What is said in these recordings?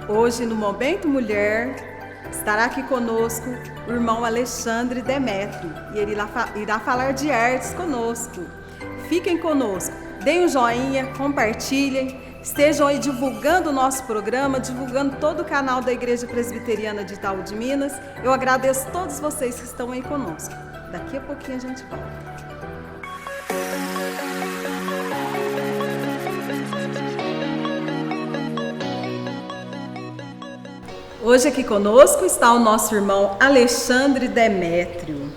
Hoje, no Momento Mulher, estará aqui conosco o irmão Alexandre Demétrio e ele irá falar de artes conosco. Fiquem conosco, deem um joinha, compartilhem, estejam aí divulgando o nosso programa, divulgando todo o canal da Igreja Presbiteriana de Itaú de Minas. Eu agradeço a todos vocês que estão aí conosco. Daqui a pouquinho a gente volta. Hoje aqui conosco está o nosso irmão Alexandre Demétrio.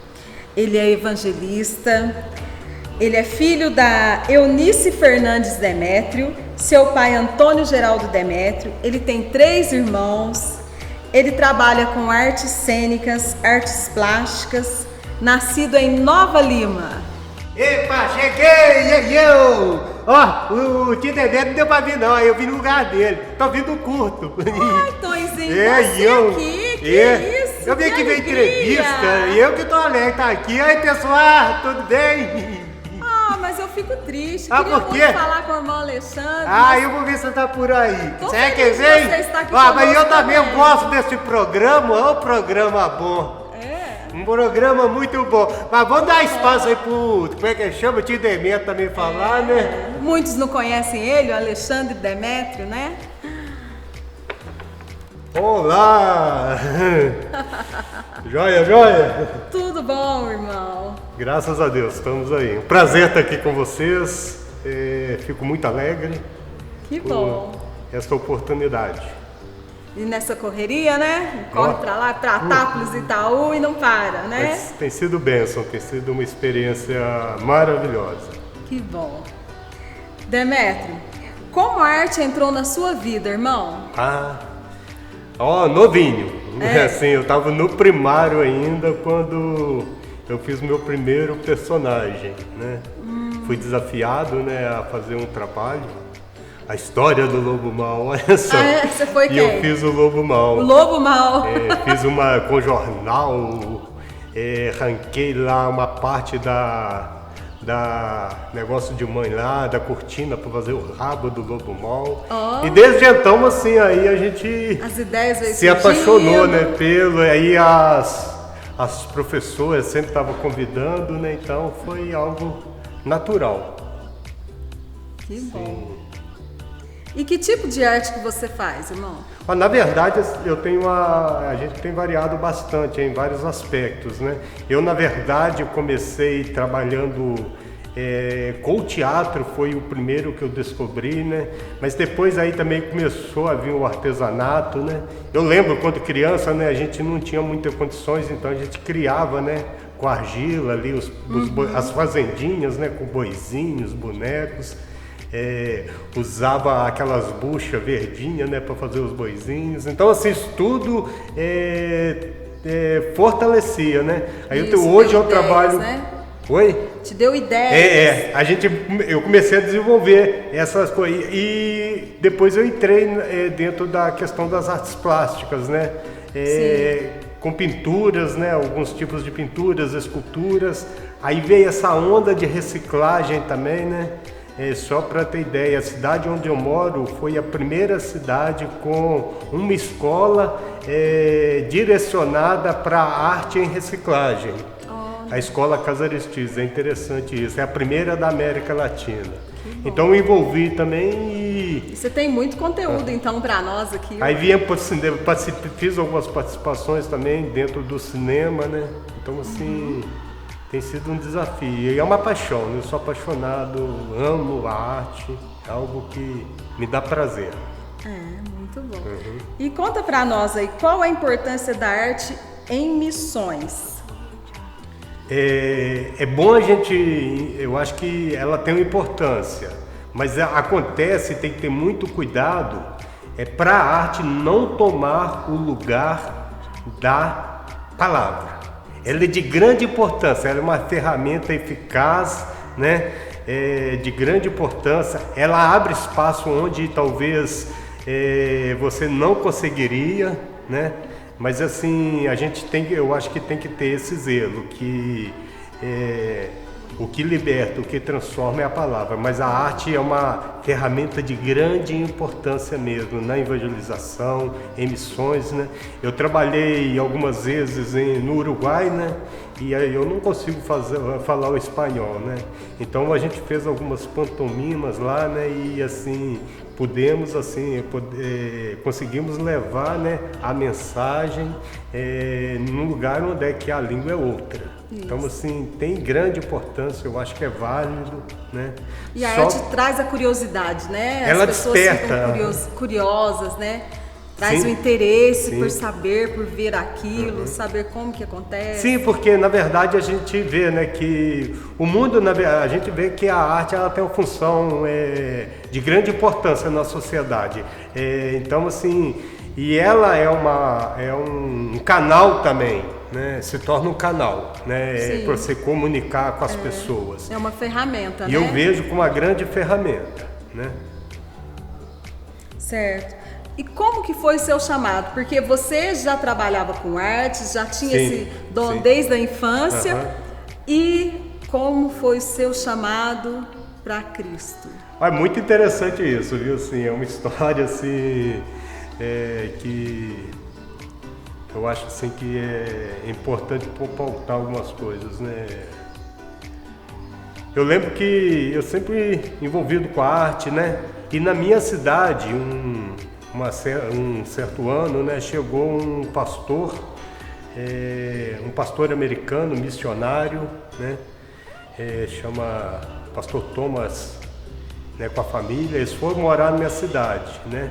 Ele é evangelista, ele é filho da Eunice Fernandes Demétrio, seu pai Antônio Geraldo Demétrio. Ele tem 3 irmãos, ele trabalha com artes cênicas, artes plásticas, nascido em Nova Lima. Epa, cheguei! E eu! Ó, o tio Dedé não deu pra vir não, eu vim no lugar dele. Tô vindo curto. Ai, Tonzinho, você aqui, que isso? Eu vim aqui ver alegria. entrevista, eu que tô alegre, tá aqui. Aí, pessoal, tudo bem? Ah, mas eu fico triste. Ah, Queria por quê? muito falar com o irmão Alexandre. Ah, eu vou ver se você tá por aí. Tô Você feliz quer de ver? você estar aqui Ah, mas eu conosco também também. gosto desse programa, é um programa bom. Um programa muito bom. Mas vamos dar espaço aí pro, como é que chama? Tio Demétrio também falar, né? Muitos não conhecem ele, o Alexandre Demétrio, né? Olá! Joia, joia? Tudo bom, irmão? Graças a Deus, estamos aí. Um prazer estar aqui com vocês. Fico muito alegre Que por bom. esta oportunidade. E nessa correria, né? Corre pra lá, pra Atápolis, Itaú e não para, né? Mas tem sido bênção, tem sido uma experiência maravilhosa. Que bom. Demétrio, como a arte entrou na sua vida, irmão? Novinho. É. Assim, eu estava no primário ainda quando eu fiz meu primeiro personagem, né? Fui desafiado, né, a fazer um trabalho. A história do Lobo Mau, olha só. Você foi E quem? eu fiz o Lobo Mau. O Lobo Mau. Fiz uma com jornal, arranquei lá uma parte da negócio de mãe lá, da cortina para fazer o rabo do Lobo Mau. Oh. E desde então, assim, aí a gente As ideias veio se apaixonou, né, aí as professoras sempre estavam convidando, né, então foi algo natural. Que bom. E que tipo de arte que você faz, irmão? Na verdade, a gente tem variado bastante em vários aspectos, né? Eu, na verdade, comecei trabalhando com o teatro, foi o primeiro que eu descobri, né? Mas depois aí também começou a vir o artesanato, né? Eu lembro quando criança, né? A gente não tinha muitas condições, então a gente criava, né? Com argila ali, as fazendinhas, né? Com boizinhos, bonecos. Usava aquelas buchas verdinhas, né, para fazer os boizinhos. Então, assim, isso tudo fortalecia, né? Aí hoje eu trabalho. Né? Oi? Te deu ideias. Eu comecei a desenvolver essas coisas e depois eu entrei dentro da questão das artes plásticas, né? Com pinturas, né? Alguns tipos de pinturas, esculturas. Aí veio essa onda de reciclagem também, né? Só para ter ideia, a cidade onde eu moro foi a primeira cidade com uma escola direcionada para arte em reciclagem. A escola Casa Aristides, é interessante isso, é a primeira da América Latina. Então eu envolvi também E você tem muito conteúdo então para nós aqui. Aí viemos para o cinema, fiz algumas participações também dentro do cinema, né? Então assim... Tem sido um desafio e é uma paixão, né? Eu sou apaixonado, amo a arte, é algo que me dá prazer. Muito bom. E conta pra nós aí, qual a importância da arte em missões? É bom eu acho que ela tem uma importância, mas acontece, tem que ter muito cuidado, para a arte não tomar o lugar da palavra. Ela é de grande importância, ela é uma ferramenta eficaz, né? De grande importância. Ela abre espaço onde talvez você não conseguiria, né? Mas assim, eu acho que tem que ter esse zelo, que o que liberta, o que transforma é a palavra, mas a arte é uma ferramenta de grande importância mesmo na evangelização, em missões, né? Eu trabalhei algumas vezes no Uruguai, né? E aí eu não consigo falar o espanhol, né? Então a gente fez algumas pantomimas lá, né? E assim pudemos conseguimos levar, né, a mensagem num lugar onde é que a língua é outra. Isso. Então assim tem grande importância, eu acho que é válido, né? E a arte traz a curiosidade, né? Ela as pessoas desperta, ficam curiosas, né? Traz o interesse por saber, por ver aquilo, uhum. saber como que acontece. Sim, porque na verdade a gente vê, né, que o mundo, a gente vê que a arte ela tem uma função de grande importância na sociedade. Então assim, e ela é um canal também, né? Se torna um canal, né? Para você comunicar com as pessoas. É uma ferramenta, e né? eu vejo como uma grande ferramenta, né? Certo. E como que foi seu chamado? Porque você já trabalhava com artes, já tinha esse dom desde a infância. Uhum. E como foi seu chamado para Cristo? É muito interessante isso, viu? Assim, é uma história assim, que eu acho assim, que é importante pautar algumas coisas, né? Eu lembro que eu sempre envolvido com a arte, né? E na minha cidade, um certo ano, né, chegou um pastor americano, missionário, né, chama Pastor Thomas, né, com a família. Eles foram morar na minha cidade, né,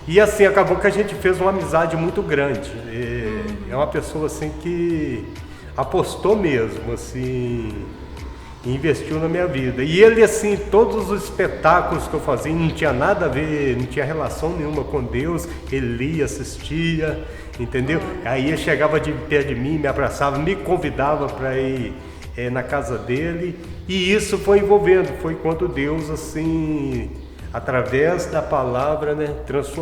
e assim acabou que a gente fez uma amizade muito grande. É uma pessoa assim que apostou mesmo, assim, investiu na minha vida. E ele, assim, todos os espetáculos que eu fazia não tinha nada a ver, não tinha relação nenhuma com Deus. Ele lia, assistia, entendeu? Aí ele chegava de perto de mim, me abraçava, me convidava para ir na casa dele. E isso foi envolvendo, foi quando Deus, assim, através da palavra, né,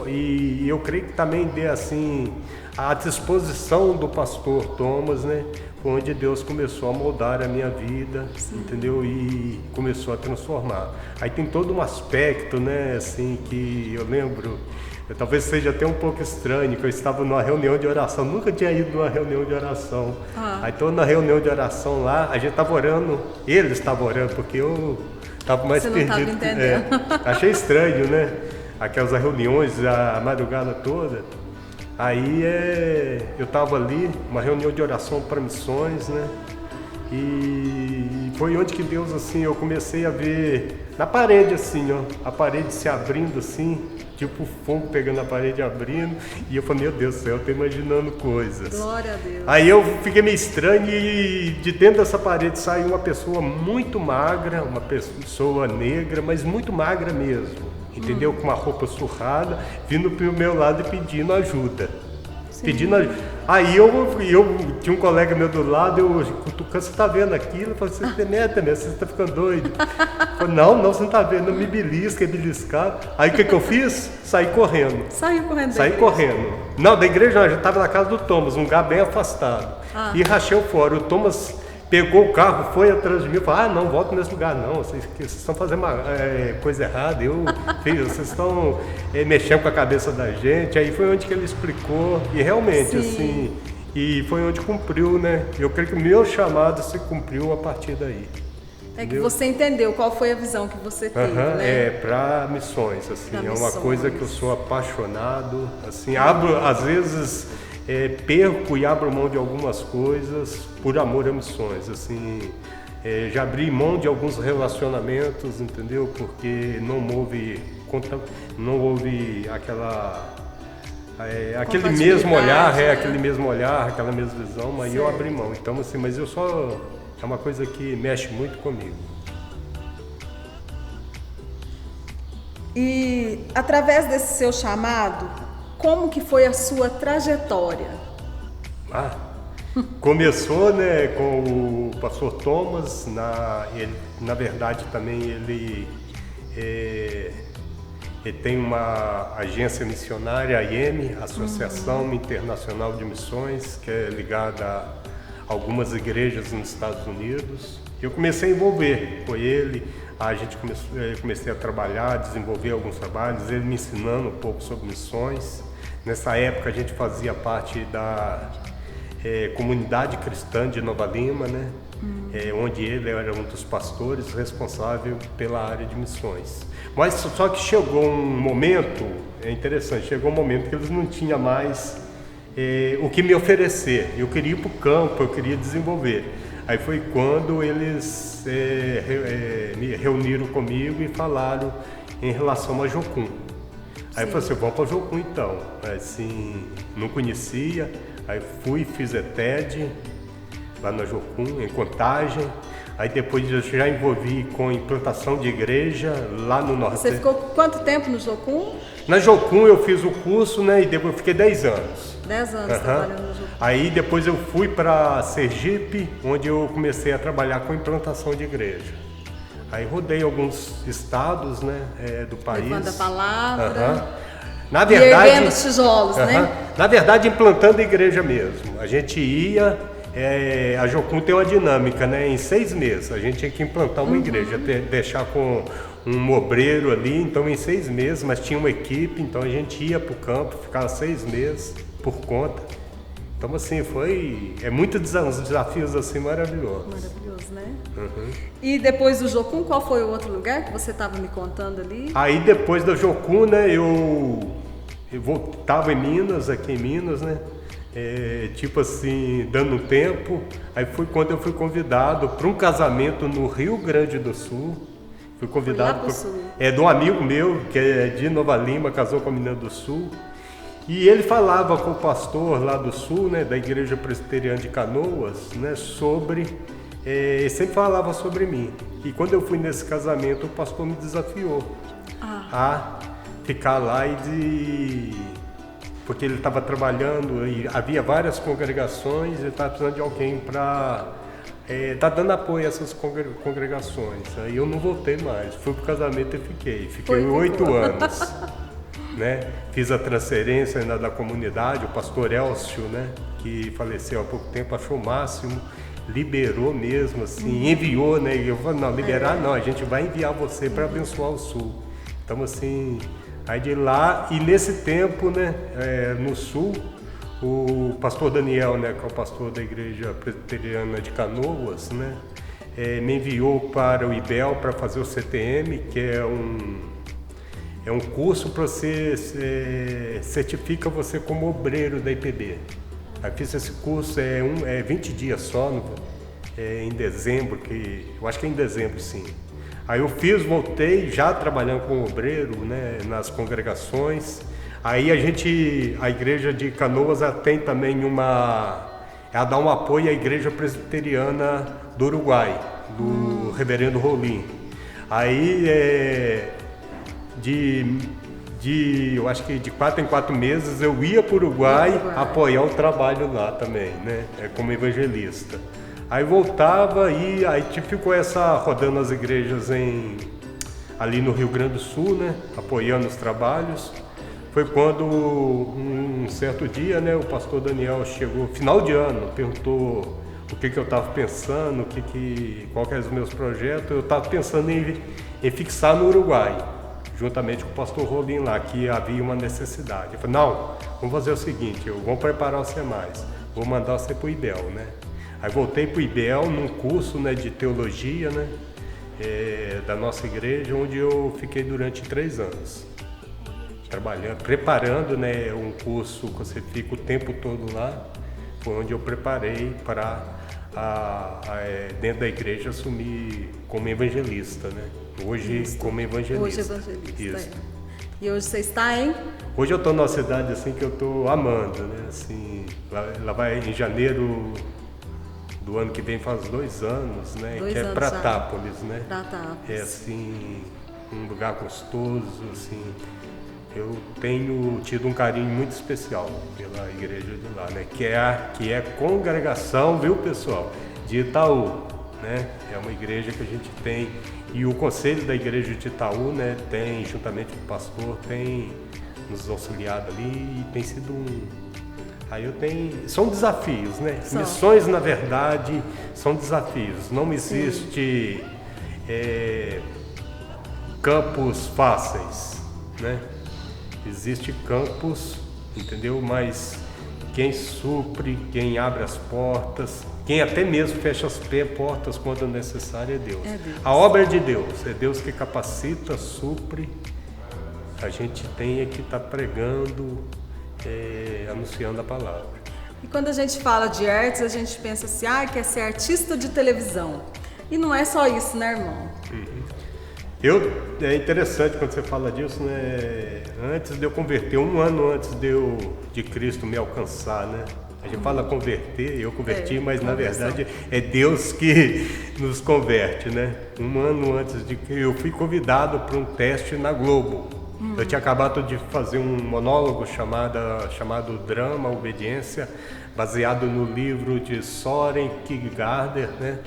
e eu creio que também dê, assim, a disposição do pastor Thomas, né, onde Deus começou a moldar a minha vida, entendeu? E começou a transformar. Aí tem todo um aspecto, né, assim, que eu lembro, talvez seja até um pouco estranho, que eu estava numa reunião de oração, nunca tinha ido numa reunião de oração. Aí estou na reunião de oração lá, a gente estava orando, ele estava orando, porque eu estava mais perdido. Você não estava entendendo. Achei estranho, né? Aquelas reuniões a madrugada toda. Aí eu estava ali, uma reunião de oração para missões, né? E foi onde que Deus, assim, eu comecei a ver na parede, assim, ó, a parede se abrindo, assim, tipo fogo pegando a parede abrindo. E eu falei, meu Deus do céu, eu tô imaginando coisas. Glória a Deus. Aí eu fiquei meio estranho e de dentro dessa parede saiu uma pessoa muito magra, uma pessoa negra, mas muito magra mesmo. Entendeu? Com uma roupa surrada, vindo pro meu lado e pedindo ajuda. Pedindo ajuda. Aí eu tinha um colega meu do lado, você tá vendo aquilo? Eu falei, você tá ficando doido. Eu falei, não, você não tá vendo, me beliscar. Aí o que eu fiz? Saí correndo. Saí correndo. Não, da igreja não, eu já estava na casa do Thomas, um lugar bem afastado. E rachei fora. O Thomas pegou o carro, foi atrás de mim e falou, não, volta nesse lugar não, vocês estão fazendo coisa errada, vocês estão mexendo com a cabeça da gente. Aí foi onde que ele explicou, e realmente, assim, e foi onde cumpriu, né? Eu creio que o meu chamado se cumpriu a partir daí. Que você entendeu qual foi a visão que você teve, né? Para missões, assim, uma coisa que eu sou apaixonado, assim, às vezes perco e abro mão de algumas coisas por amor a missões, assim, já abri mão de alguns relacionamentos, entendeu? Porque não houve aquele mesmo olhar, aquele mesmo olhar, aquela mesma visão, mas eu abri mão. Então, assim, mas é uma coisa que mexe muito comigo. E através desse seu chamado, como que foi a sua trajetória? Começou, né, com o pastor Thomas, na verdade também ele tem uma agência missionária, a AIM, Associação Internacional de Missões, que é ligada a algumas igrejas nos Estados Unidos. Eu comecei a envolver com ele, Comecei a trabalhar, desenvolver alguns trabalhos, ele me ensinando um pouco sobre missões. Nessa época a gente fazia parte da comunidade cristã de Nova Lima, né? Onde ele era um dos pastores responsável pela área de missões. Mas só que chegou um momento, é interessante, chegou um momento que eles não tinham mais o que me oferecer. Eu queria ir para o campo, eu queria desenvolver. Aí foi quando eles me reuniram comigo e falaram em relação a Jocum. Aí eu falei assim, vamos para Jocum então. Assim, não conhecia, aí fiz ETED lá na Jocum, em Contagem. Aí depois eu já envolvi com implantação de igreja lá no Nordeste. Você ficou quanto tempo no Jocum? Na Jocum eu fiz o curso, né, e depois eu fiquei 10 anos. 10 anos trabalhando no Jocum. Aí depois eu fui para Sergipe, onde eu comecei a trabalhar com implantação de igreja. Aí rodei alguns estados, né, do país. Levando a palavra. Na verdade, e erguendo os tijolos, né? Na verdade, implantando igreja mesmo. A gente ia, a Jocum tem uma dinâmica, né? Em 6 meses a gente tinha que implantar uma igreja, deixar com um obreiro ali, então em 6 meses, mas tinha uma equipe, então a gente ia para o campo, ficava 6 meses por conta. Então assim, muitos desafios assim maravilhosos. Maravilhoso, né? E depois do Jocum, qual foi o outro lugar que você estava me contando ali? Aí depois da Jocum, né, eu voltava em Minas, aqui em Minas, né? Tipo assim, dando tempo. Aí foi quando eu fui convidado para um casamento no Rio Grande do Sul. Fui convidado de um amigo meu, que é de Nova Lima, casou com a menina do Sul. E ele falava com o pastor lá do Sul, né, da Igreja Presbiteriana de Canoas, né, ele sempre falava sobre mim. E quando eu fui nesse casamento, o pastor me desafiou a ficar lá porque ele estava trabalhando e havia várias congregações, ele estava precisando de alguém para estar dando apoio a essas congregações. Aí eu não voltei mais, fui pro casamento e fiquei 8 anos. Né? Fiz a transferência ainda da comunidade, o pastor Elcio, né, que faleceu há pouco tempo, achou o máximo, liberou mesmo, assim, enviou, né? E eu falei, não, liberar não, a gente vai enviar você para abençoar o Sul. Então, assim, aí de lá, e nesse tempo, né, no Sul, o pastor Daniel, né, que é o pastor da Igreja Presbiteriana de Canoas, né, me enviou para o IBEL para fazer o CTM, que é um curso para você, certifica você como obreiro da IPB. Aí fiz esse curso, 20 dias só, em dezembro, eu acho que é em dezembro sim. Aí eu voltei já trabalhando como obreiro, né, nas congregações. Aí a igreja de Canoas tem também ela dá um apoio à Igreja Presbiteriana do Uruguai, do reverendo Rolim. Aí eu acho que de 4 em 4 meses eu ia para o Uruguai apoiar o trabalho lá também, né? Como evangelista. Aí voltava e aí ficou rodando as igrejas ali no Rio Grande do Sul, né? Apoiando os trabalhos. Foi quando um certo dia, né, o pastor Daniel chegou, final de ano, perguntou o que eu estava pensando, qual que eram os meus projetos. Eu estava pensando em fixar no Uruguai, juntamente com o pastor Rolim lá, que havia uma necessidade. Eu falei, não, vamos fazer o seguinte, vamos preparar você mais, vou mandar você para o IBEL, né? Aí voltei para o IBEL num curso, né, de teologia, né, da nossa igreja, onde eu fiquei durante 3 anos, trabalhando, preparando, né, um curso que você fica o tempo todo lá, foi onde eu preparei para, dentro da igreja, assumir como evangelista, né? Hoje como evangelista. Hoje evangelista. Isso. E hoje você está em? Hoje eu estou numa cidade assim que eu estou amando, né? Assim, lá vai em janeiro do ano que vem, faz 2 anos, né? Que é Pratápolis, né? Pratápolis. É assim, um lugar gostoso, assim. Eu tenho tido um carinho muito especial pela igreja de lá, né? Que é a congregação, viu, pessoal, de Itaú, né? É uma igreja que a gente tem, e o conselho da igreja de Itaú, né, tem, juntamente com o pastor, tem nos auxiliado ali, e tem sido são desafios, né? Missões, na verdade, são desafios. Não existe campos fáceis, né? Existem campos, entendeu? Mas quem supre, quem abre as portas, quem até mesmo fecha as portas quando necessário é Deus. A obra é de Deus, é Deus que capacita, supre. A gente tem que estar pregando, anunciando a palavra. E quando a gente fala de artes, a gente pensa assim, quer ser artista de televisão. E não é só isso, né, irmão? É interessante quando você fala disso, né? Antes de eu converter, 1 ano antes de Cristo me alcançar, né? A gente fala converter, eu converti, mas na verdade é Deus que nos converte, né? 1 ano antes de que eu fui convidado para um teste na Globo. Eu tinha acabado de fazer um monólogo chamado Drama, Obediência, baseado no livro de Soren Kierkegaard, né?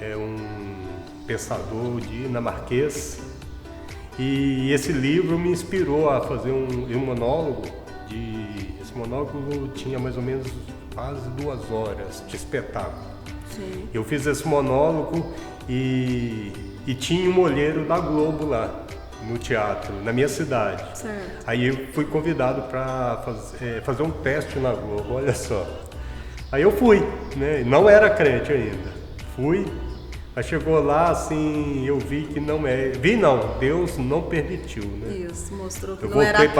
É um pensador dinamarquês. E esse livro me inspirou a fazer um monólogo. Esse monólogo tinha mais ou menos quase 2 horas de espetáculo. Sim. Eu fiz esse monólogo e tinha um olheiro da Globo lá no teatro, na minha cidade. Certo. Aí eu fui convidado para fazer um teste na Globo, olha só. Aí eu fui, né? Não era crente ainda. Fui, mas chegou lá, assim, eu vi que não é... Deus não permitiu, né? Isso, mostrou que eu não era voltei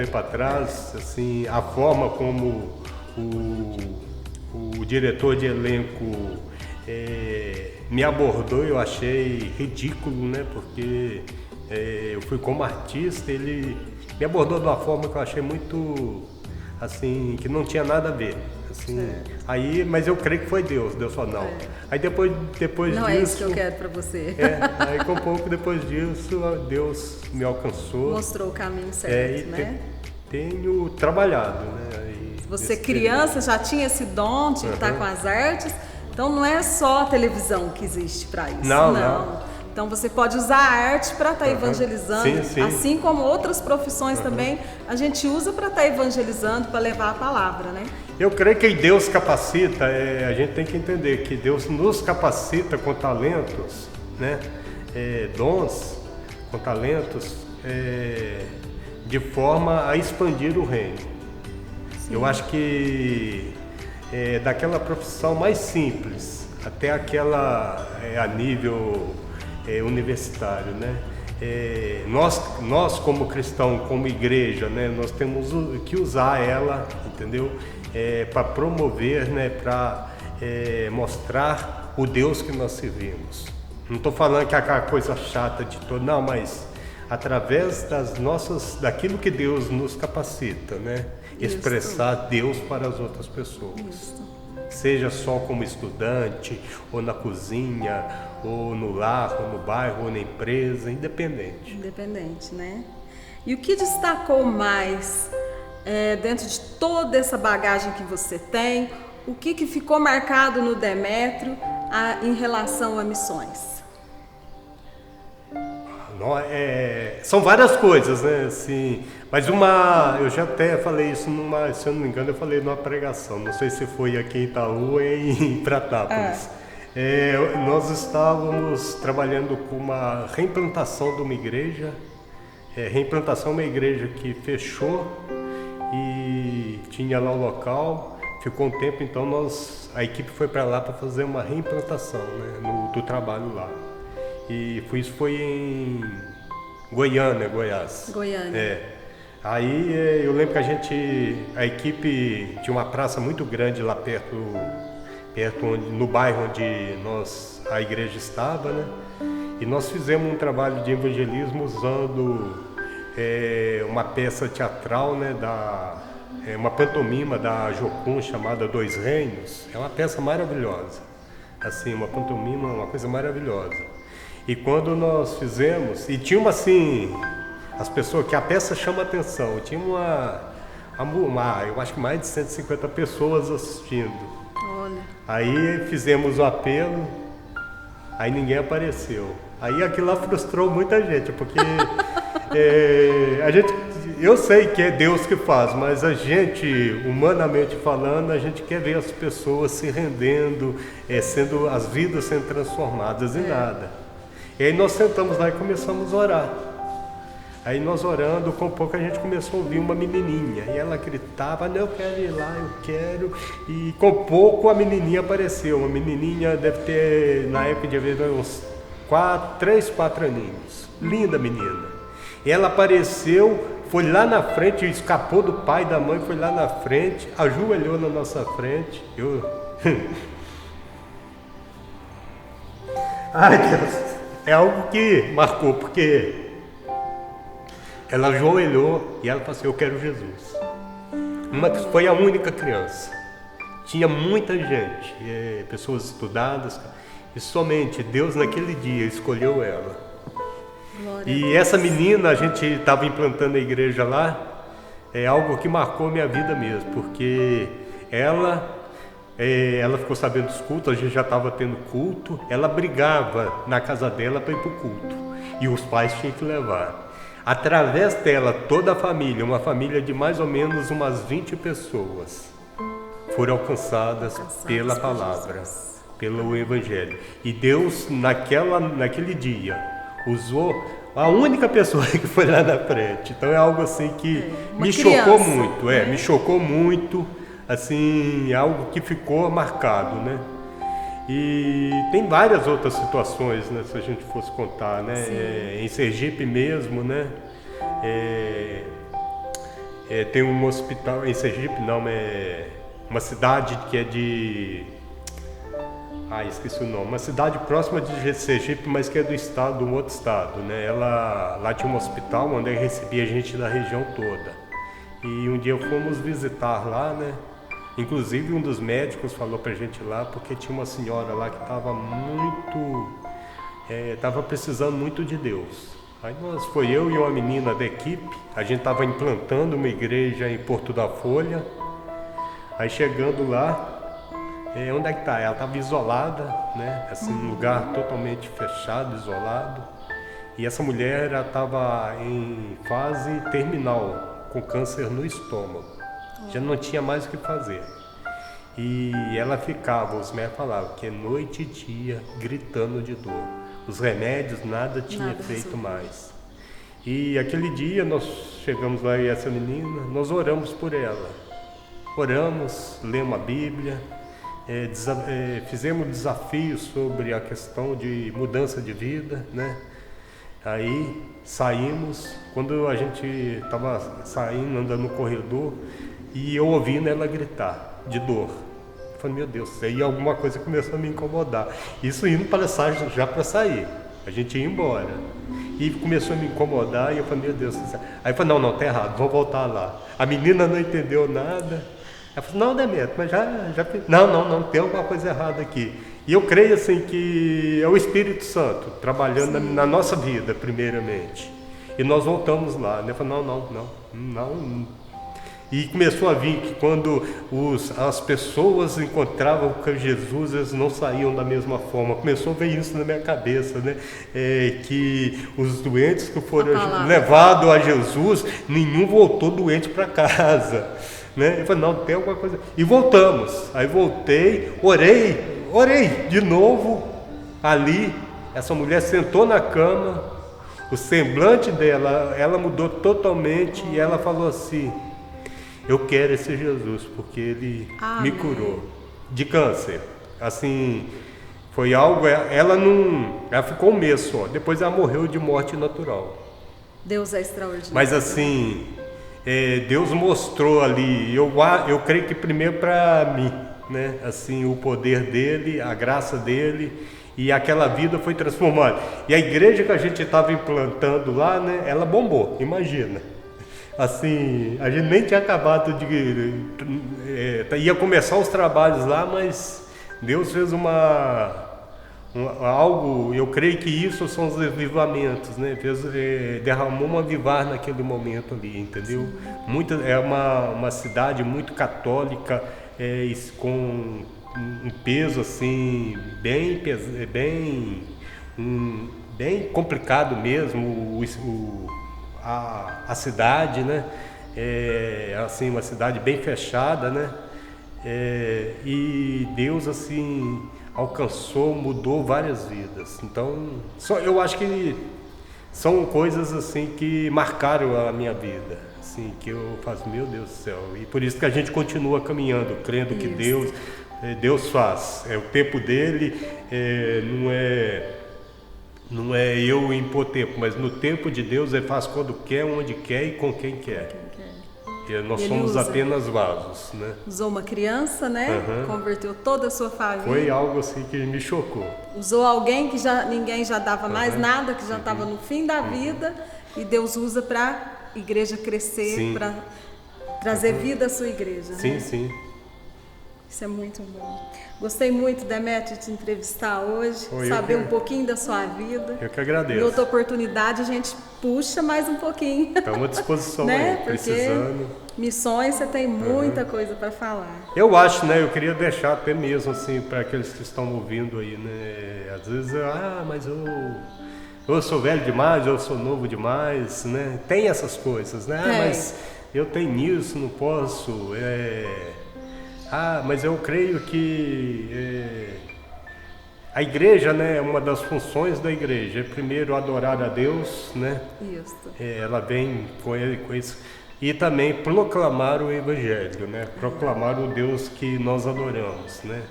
para trás, assim, a forma como o diretor de elenco me abordou, eu achei ridículo, né? Porque eu fui como artista, ele me abordou de uma forma que eu achei muito, assim, que não tinha nada a ver. Assim, aí, mas eu creio que foi Deus falou não. Aí depois não disso... Não é isso que eu quero para você. Aí com um pouco depois disso, Deus me alcançou. Mostrou o caminho certo, né? Tenho trabalhado, né? Você criança já tinha esse dom de estar com as artes, então não é só a televisão que existe para isso. Não. Então você pode usar a arte para estar evangelizando, sim. assim como outras profissões também, a gente usa para estar evangelizando, para levar a palavra, né? Eu creio que Deus capacita, a gente tem que entender que Deus nos capacita com talentos, né? Dons, com talentos, de forma a expandir o reino. Sim. Eu acho que daquela profissão mais simples até aquela a nível universitário, né? Nós como cristão, como igreja, né? Nós temos que usar ela, entendeu? Para promover, né? Para mostrar o Deus que nós servimos. Não estou falando que é aquela coisa chata de todo, não, mas através daquilo que Deus nos capacita, né? Expressar Deus para as outras pessoas. Isso. Seja só como estudante, ou na cozinha, ou no lar, ou no bairro, ou na empresa, independente. Independente, né? E o que destacou mais dentro de toda essa bagagem que você tem, o que ficou marcado no Demétrio em relação a missões? São várias coisas, né? Assim, mas eu já até falei isso se eu não me engano, eu falei numa pregação, não sei se foi aqui em Itaú ou em Pratápolis. Nós estávamos trabalhando com uma reimplantação de uma igreja. Reimplantação é uma igreja que fechou e tinha lá o local, ficou um tempo, então a equipe foi para lá para fazer uma reimplantação, né, do trabalho lá. E isso foi em Goiânia, Goiás. Aí eu lembro que a equipe tinha uma praça muito grande lá perto no bairro onde a igreja estava, né? E nós fizemos um trabalho de evangelismo usando uma peça teatral, né? Uma pantomima da Jocum chamada Dois Reinos. É uma peça maravilhosa, assim, uma pantomima, uma coisa maravilhosa. E quando nós fizemos, e tinha as pessoas, que a peça chama atenção, tinha eu acho que mais de 150 pessoas assistindo. Olha. Aí fizemos o apelo, aí ninguém apareceu. Aí aquilo lá frustrou muita gente, porque eu sei que é Deus que faz, mas a gente, humanamente falando, a gente quer ver as pessoas se rendendo, as vidas sendo transformadas em nada. E aí nós sentamos lá e começamos a orar. Aí nós orando, com pouco a gente começou a ouvir uma menininha. E ela gritava, não, eu quero ir lá, eu quero. E com pouco a menininha apareceu. Uma menininha deve ter, na época de haver uns 3, 4 aninhos. Linda menina. E ela apareceu, foi lá na frente, escapou do pai e da mãe, foi lá na frente, ajoelhou na nossa frente. Ai, Deus, é algo que marcou, porque ela ajoelhou e ela falou assim, eu quero Jesus. Foi a única criança. Tinha muita gente, pessoas estudadas, e somente Deus naquele dia escolheu ela. E essa menina, a gente estava implantando a igreja lá, é algo que marcou minha vida mesmo, porque ela ficou sabendo dos cultos, a gente já estava tendo culto, ela brigava na casa dela para ir para o culto, e os pais tinham que levar. Através dela, toda a família, uma família de mais ou menos umas 20 pessoas, foram alcançadas pela palavra, pelo Evangelho. E Deus, naquele dia, usou a única pessoa que foi lá na frente. Então é algo assim que me chocou muito, me chocou muito, assim, algo que ficou marcado, né? E tem várias outras situações, né, se a gente fosse contar, né? Em Sergipe mesmo, né? Tem um hospital, em Sergipe não, é uma cidade que é de... esqueci o nome. Uma cidade próxima de Sergipe, mas que é de um outro estado, né? Lá tinha um hospital onde recebia gente da região toda. E um dia fomos visitar lá, né? Inclusive um dos médicos falou pra gente lá, porque tinha uma senhora lá que estava precisando muito de Deus. Aí foi eu e uma menina da equipe, a gente estava implantando uma igreja em Porto da Folha. Aí chegando lá, onde é que tá? Ela estava isolada, né? Assim, um lugar totalmente fechado, isolado. E essa mulher estava em fase terminal, com câncer no estômago. Já não tinha mais o que fazer. E ela ficava, os médicos falavam, que é noite e dia, gritando de dor. Os remédios, nada tinha feito mais. E aquele dia nós chegamos lá e essa menina, nós oramos por ela. Oramos, lemos a Bíblia, fizemos desafios sobre a questão de mudança de vida, né? Aí saímos, quando a gente estava saindo, andando no corredor, e eu ouvindo ela gritar de dor. Eu falei, meu Deus, aí alguma coisa começou a me incomodar. Isso indo já para sair, a gente ia embora. E começou a me incomodar e eu falei, meu Deus. Aí eu falei, não, tá errado, vamos voltar lá. A menina não entendeu nada. Ela falou, não, Demetrio, mas já... Não, tem alguma coisa errada aqui. E eu creio assim que é o Espírito Santo trabalhando na nossa vida, primeiramente. E nós voltamos lá, né? Eu falei, não. E começou a vir que quando as pessoas encontravam com Jesus, eles não saíam da mesma forma. Começou a ver isso na minha cabeça, né? Que os doentes que foram levados a Jesus, nenhum voltou doente para casa, né? Eu falei, não, tem alguma coisa. E voltamos. Aí voltei, orei de novo ali. Essa mulher sentou na cama, o semblante dela, ela mudou totalmente e ela falou assim, eu quero esse Jesus, porque ele me curou de câncer. Assim, foi algo, ela ficou um mês só, depois ela morreu de morte natural. Deus é extraordinário. Mas assim, Deus mostrou ali, eu creio que primeiro para mim, né? Assim, o poder dele, a graça dele, e aquela vida foi transformada. E a igreja que a gente estava implantando lá, né? Ela bombou, imagina. Assim, a gente nem tinha acabado ia começar os trabalhos lá, mas Deus fez algo, eu creio que isso são os avivamentos, né? Derramou um avivar naquele momento ali, entendeu? É uma cidade muito católica, com um peso assim, bem complicado mesmo, a cidade, né? Assim, uma cidade bem fechada, né? E Deus assim alcançou, mudou várias vidas. Então, eu acho que são coisas assim que marcaram a minha vida, assim, que eu faço, meu Deus do céu. E por isso que a gente continua caminhando, crendo que Deus faz. É o tempo dele, não é eu impor tempo, mas no tempo de Deus ele faz quando quer, onde quer e com quem quer. E nós somos apenas vasos, né? Usou uma criança, né? Converteu toda a sua família. Foi algo assim que me chocou. Usou alguém que ninguém já dava mais nada, que já estava no fim da vida, e Deus usa para a igreja crescer, para trazer vida à sua igreja. Sim, né? sim. Isso é muito bom. Gostei muito, Demétrio, de te entrevistar hoje, saber um pouquinho da sua vida. Eu que agradeço. Em outra oportunidade a gente puxa mais um pouquinho. Estamos à disposição né? aí, precisando. Missões você tem muita coisa para falar. Eu acho, né? Eu queria deixar até mesmo assim para aqueles que estão ouvindo aí, né? Às vezes, mas eu sou velho demais, eu sou novo demais, né? Tem essas coisas, né? Mas eu tenho isso, não posso. Mas eu creio que a igreja, né, é uma das funções da igreja. É primeiro adorar a Deus, né? Isso. Ela vem com isso. E também proclamar o Evangelho, né? Proclamar o Deus que nós adoramos, né?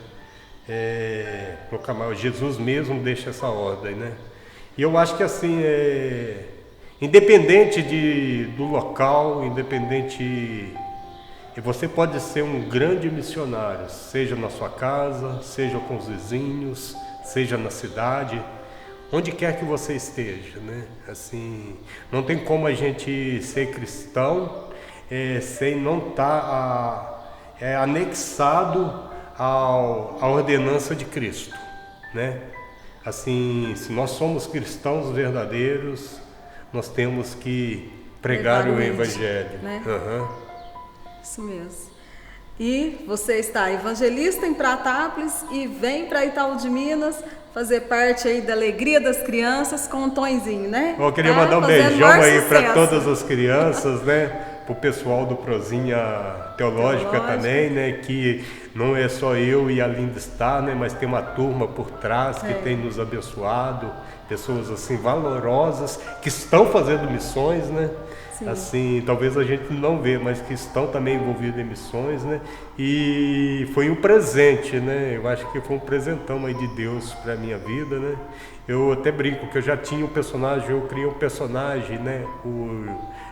Proclamar, Jesus mesmo deixa essa ordem, né? E eu acho que assim, independente do local, você pode ser um grande missionário, seja na sua casa, seja com os vizinhos, seja na cidade, onde quer que você esteja, né? Assim, não tem como a gente ser cristão sem não estar anexado à ordenança de Cristo, né? Assim, se nós somos cristãos verdadeiros, nós temos que pregar o Evangelho, né? Isso mesmo. E você está evangelista em Pratápolis e vem para Itaú de Minas fazer parte aí da alegria das crianças com um Tonzinho, né? Eu queria mandar um beijão aí para todas as crianças, né? Para o pessoal do Prozinha Teológica também, né? Que não é só eu e a Linda Star, né? Mas tem uma turma por trás que tem nos abençoado, pessoas assim valorosas que estão fazendo missões, né? Sim. Assim, talvez a gente não vê, mas que estão também envolvidos em missões, né? E foi um presente, né? Eu acho que foi um presentão aí de Deus para a minha vida, né? Eu até brinco que eu já tinha um personagem, eu criei um personagem, né? O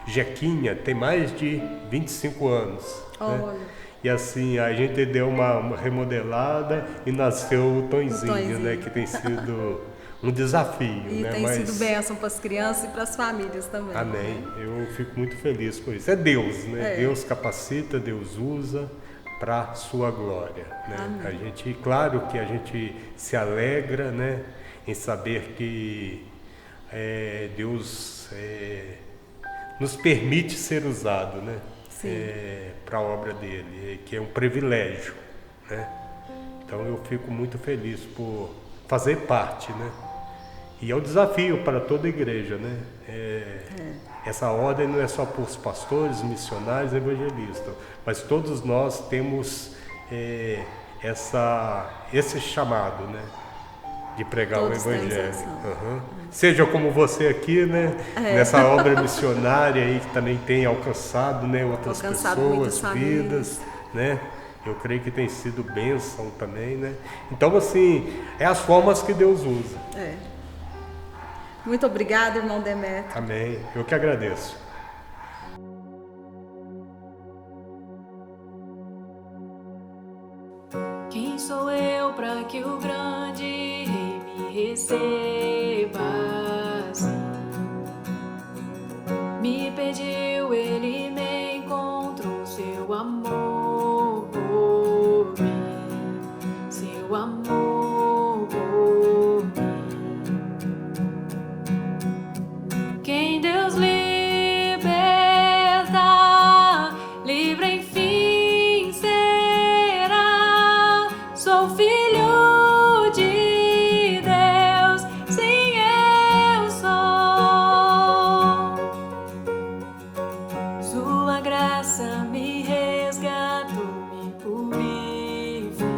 Jequinha, tem mais de 25 anos. Né? E assim, a gente deu uma remodelada e nasceu o Tonzinho, né? Que tem sido um desafio. E tem sido bênção para as crianças e para as famílias também. Amém. Eu fico muito feliz com isso. É Deus, né? Deus capacita, Deus usa para a sua glória. Né? A gente, claro que a gente se alegra, né? Em saber que Deus nos permite ser usado, né? Para a obra dele, que é um privilégio, né? Então eu fico muito feliz por fazer parte, né? E é um desafio para toda a igreja, né? Essa ordem não é só para os pastores, missionários, evangelistas, mas todos nós temos esse chamado, né? De pregar todos o evangelho. Seja como você aqui, né? Nessa obra missionária aí que também tem alcançado, né? Outras pessoas, vidas, né? Eu creio que tem sido bênção também, né? Então, assim, é as formas que Deus usa. Muito obrigada, irmão Demétrio. Amém. Eu que agradeço. Quem sou eu para que o grande rei me receba assim? Me pediu, ele me encontrou, seu amor por mim, seu amor por mim. Quem Deus liberta, livre enfim será. Sou filho de Deus, sim eu sou. Sua graça me resgatou, me purificou.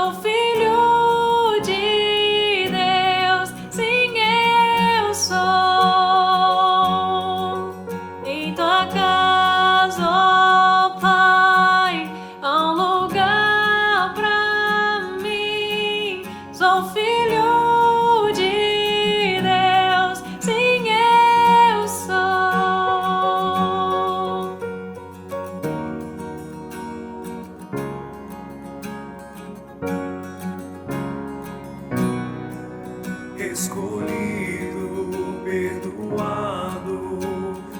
Sou filho de Deus, sim, eu sou. Em tua casa, ó Pai, há um lugar pra mim. Sou filho de Deus, sim, eu sou. Escolhido, perdoado,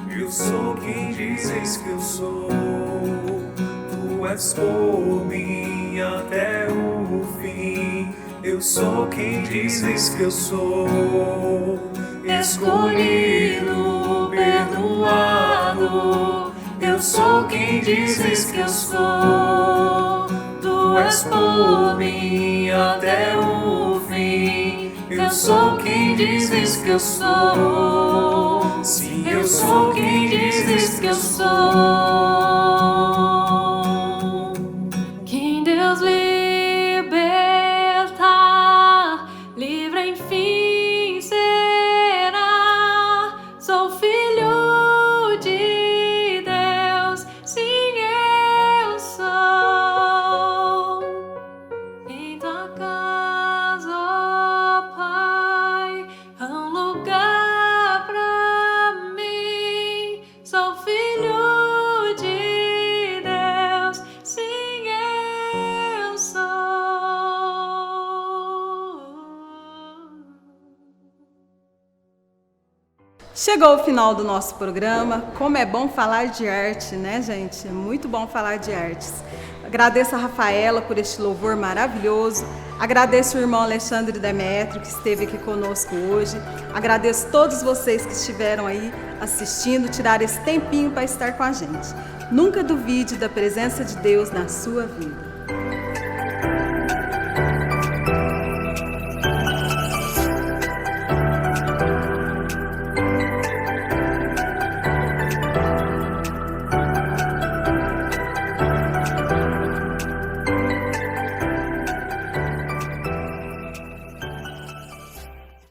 eu sou quem dizes que eu sou. Tu és por mim até o fim, eu sou quem dizes que eu sou. Escolhido, perdoado, eu sou quem dizes que eu sou. Tu és por mim até o fim, eu sou quem dizes que eu sou. Sim, eu sou quem dizes que eu sou. Quem Deus liberta, livre enfim será. Sou filho de Deus, sim, eu sou. Em tua casa, ó Pai, há um lugar pra mim. Sou filho de Deus, sim, eu sou. Chegou o final do nosso programa. Como é bom falar de arte, né, gente? É muito bom falar de artes. Agradeço a Rafaela por este louvor maravilhoso. Agradeço o irmão Alexandre Demétrio, que esteve aqui conosco hoje. Agradeço todos vocês que estiveram aí assistindo, tiraram esse tempinho para estar com a gente. Nunca duvide da presença de Deus na sua vida.